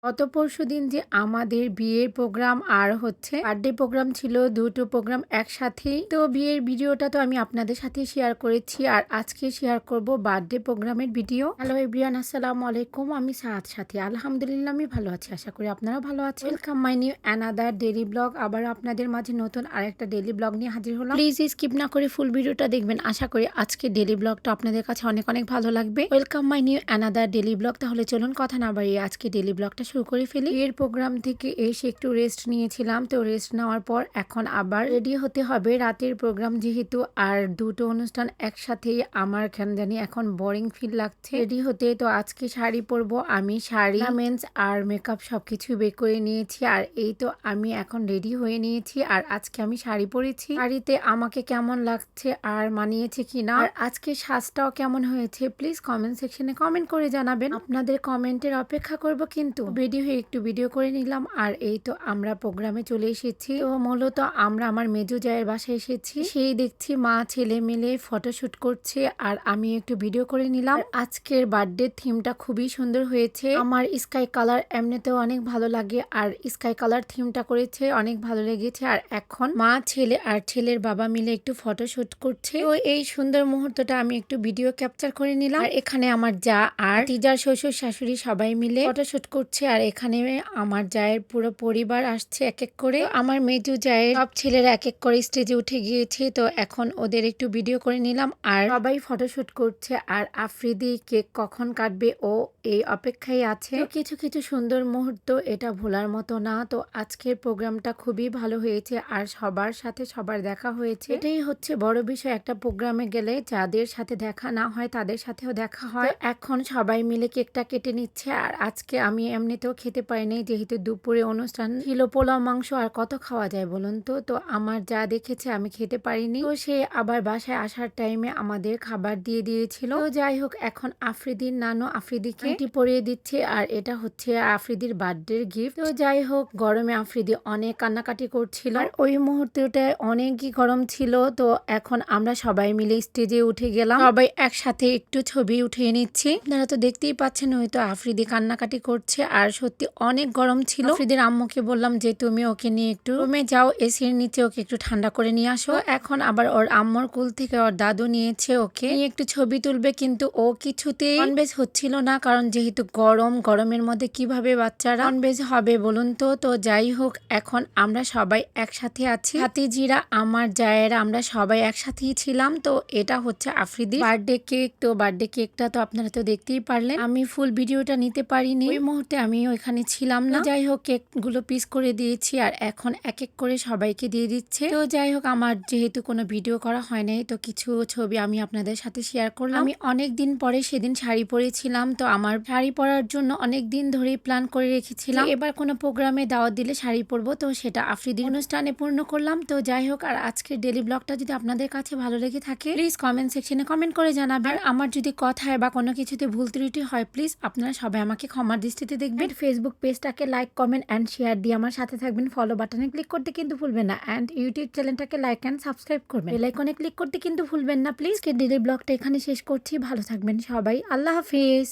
গত পরশুদিন যে আমাদের বিয়ের প্রোগ্রাম আর হচ্ছে বার্থডে প্রোগ্রাম ছিল, দুটো প্রোগ্রাম একসাথেই। তো বিয়ের ভিডিওটা তো আমি আপনাদের সাথে শেয়ার করেছি, আর আজকে শেয়ার করব বার্থডে প্রোগ্রামের ভিডিও। হ্যালো এভরিওয়ান, আসসালামু আলাইকুম। আমি সাথী। আলহামদুলিল্লাহ আমি ভালো আছি, আশা করি আপনারা ভালো আছেন। Welcome my new another daily blog. আবার আপনাদের মাঝে নতুন আরেকটা ডেইলি ব্লগ নিয়ে হাজির হলাম। প্লিজ স্কিপ না করে ফুল ভিডিওটা দেখবেন, আশা করি আজকে ডেইলি ব্লগটা আপনাদের কাছে অনেক অনেক ভালো লাগবে। Welcome my new another daily blog. তাহলে চলুন কথা না বাড়িয়ে আজকে ডেইলি ব্লগটা শুরু করে ফেলি। এর প্রোগ্রাম থেকে এসে একটু রেস্ট নিয়েছিলাম, তো রেস্ট নেওয়ার পর এখন আবার রেডি হতে হবে রাতের প্রোগ্রাম যেহেতু, আর দুটো অনুষ্ঠান একসাথেই আমার কেন জানি এখন বোরিং ফিল লাগছে রেডি হতে। তো আজকে শাড়ি পরবো আমি, শাড়ি মেন্স আর মেকআপ সবকিছু বের করে নিয়েছি, আর এই তো আমি এখন রেডি হয়ে নিয়েছি। আর আজকে আমি শাড়ি পরেছি, শাড়িতে আমাকে কেমন লাগছে আর মানিয়েছে কিনা, আর আজকে সাজটাও কেমন হয়েছে প্লিজ কমেন্ট সেকশনে কমেন্ট করে জানাবেন। আপনাদের কমেন্টের অপেক্ষা করব। কিন্তু রেডি হয়ে একটু ভিডিও করে নিলাম, আর এই তো আমরা প্রোগ্রামে চলে এসেছি। তো মূলত আমরা আমার মেজো জায়ের বাসায় এসেছি, সেই দেখছি মা ছেলে মিলে ফটোশুট করছে, আর আমি একটু ভিডিও করে নিলাম। আজকের বার্থডে থিমটা খুবই সুন্দর হয়েছে, আমার স্কাই কালার এমনিতেও অনেক ভালো লাগে, আর স্কাই কালার থিমটা করেছে অনেক ভালো লেগেছে। আর এখন মা ছেলে আর ছেলের বাবা মিলে একটু ফটোশুট করছে। তো এই সুন্দর মুহূর্তটা আমি একটু ভিডিও ক্যাপচার করে নিলাম। আর এখানে আমার যা আর তিজার শ্বশুর শাশুড়ি সবাই মিলে ফটোশুট করছে, আর এখানে আমার জায়ের পুরো পরিবার আসছে এক এক করে। আমার মেজু জায়ের সব ছেলেরা এক এক করে স্টেজে উঠে গিয়েছে, তো এখন ওদের একটু ভিডিও করে নিলাম। আর সবাই ফটোশুট করছে, আর আফ্রিদি কেক কখন কাটবে ও এই অপেক্ষায় আছে। কিছু কিছু সুন্দর মুহূর্ত, এটা ভোলার মতো না। তো আজকের প্রোগ্রামটা খুবই ভালো হয়েছে, আর সবার সাথে সবার দেখা হয়েছে, এটাই হচ্ছে বড় বিষয়। একটা প্রোগ্রামে গেলে যাদের সাথে দেখা না হয় তাদের সাথেও দেখা হয়। এখন সবাই মিলে কেকটা কেটে নিচ্ছে, আর আজকে আমি এমনিতেও খেতে পারিনি যেহেতু দুপুরে অনুষ্ঠান ছিল। পোলাও মাংস আর কত খাওয়া যায় বলুন তো। তো আমার যা দেখেছে আমি খেতে পারিনি, তো সে আবার বাসায় আসার টাইমে আমাদের খাবার দিয়ে দিয়েছিল। তো যাই হোক, এখন আফ্রিদির নানু আফ্রিদিকে আংটি পরিয়ে দিচ্ছে, আর এটা হচ্ছে আফ্রিদির বার্থডে গিফট। তো যাই হোক, গরমে আফ্রিদি অনেক কান্নাকাটি করছিল, আর ওই মুহূর্তটা অনেকই গরম ছিল। তো এখন আমরা সবাই মিলে স্টেজে উঠে গেলাম, সবাই একসাথে একটু ছবি উঠিয়ে নিচ্ছি। আপনারা তো দেখতেই পাচ্ছেন, হয়তো আফ্রিদি কান্নাকাটি করছে, আর সত্যি অনেক গরম ছিল। আফ্রিদির আম্মুকে বললাম যে তুমি ওকে নিয়ে একটু রুমে যাও, এসির নিচে ওকে একটু ঠান্ডা করে নিয়ে আসো। এখন আবার ওর আম্মুর কুল থেকে ওর দাদু নিয়েছে ওকে নিয়ে একটু ছবি তুলবে, কিন্তু ও কিছুতেই কনভেন্স হচ্ছিল না, কারণ যেহেতু গরমের মধ্যে কিভাবে বাচ্চারা কনভেন্স হবে বলুন তো। তো যাই হোক, এখন আমরা সবাই একসাথে আছি, ভাতিজিরা আমার জায়েরা আমরা সবাই একসাথেই ছিলাম। তো এটা হচ্ছে আফ্রিদির বার্থডে কেক। তো বার্থডে কেকটা তো আপনারা তো দেখতেই পারলেন, আমি ফুল ভিডিওটা নিতে পারিনি ওই মুহূর্তে, আমি ওইখানে ছিলাম না। যাই হোক, কেক গুলো পিস করে দিয়েছি, আর এখন এক এক করে সবাইকে দিয়ে দিচ্ছে। তো যাই হোক, আমার যেহেতু কোনো ভিডিও করা হয় নাই, তো কিছু ছবি আমি আপনাদের সাথে শেয়ার করলাম। আমি অনেক দিন পরে সেদিন শাড়ি পরেছিলাম, তো আমার শাড়ি পরার জন্য অনেক দিন ধরেই প্ল্যান করে রেখেছিলাম এবার কোনো প্রোগ্রামে দাওয়াত দিলে শাড়ি পরবো, তো সেটা আফ্রিদির অনুষ্ঠানে পূর্ণ করলাম। তো যাই হোক, আর আজকের ডেলি ব্লগটা যদি আপনাদের কাছে ভালো লেগে থাকে প্লিজ কমেন্ট সেকশনে কমেন্ট করে জানাবেন। আর আমার যদি কথায় বা কোনো কিছুতে ভুল ত্রুটি হয় প্লিজ আপনারা সবাই আমাকে ক্ষমার দৃষ্টিতে দেখবেন। ফেসবুক পেজটাকে লাইক কমেন্ট অ্যান্ড শেয়ার দিয়ে আমার সাথে থাকবেন, ফলো বাটনে ক্লিক করতে কিন্তু ভুলবেন না, অ্যান্ড ইউটিউব চ্যানেলটাকে লাইক অ্যান্ড সাবস্ক্রাইব করবেন, বেল আইকনে ক্লিক করতে কিন্তু ভুলবেন না প্লিজ। ডেলি ব্লগটা এখানে শেষ করছি, ভালো থাকবেন সবাই, আল্লাহ হাফিজ।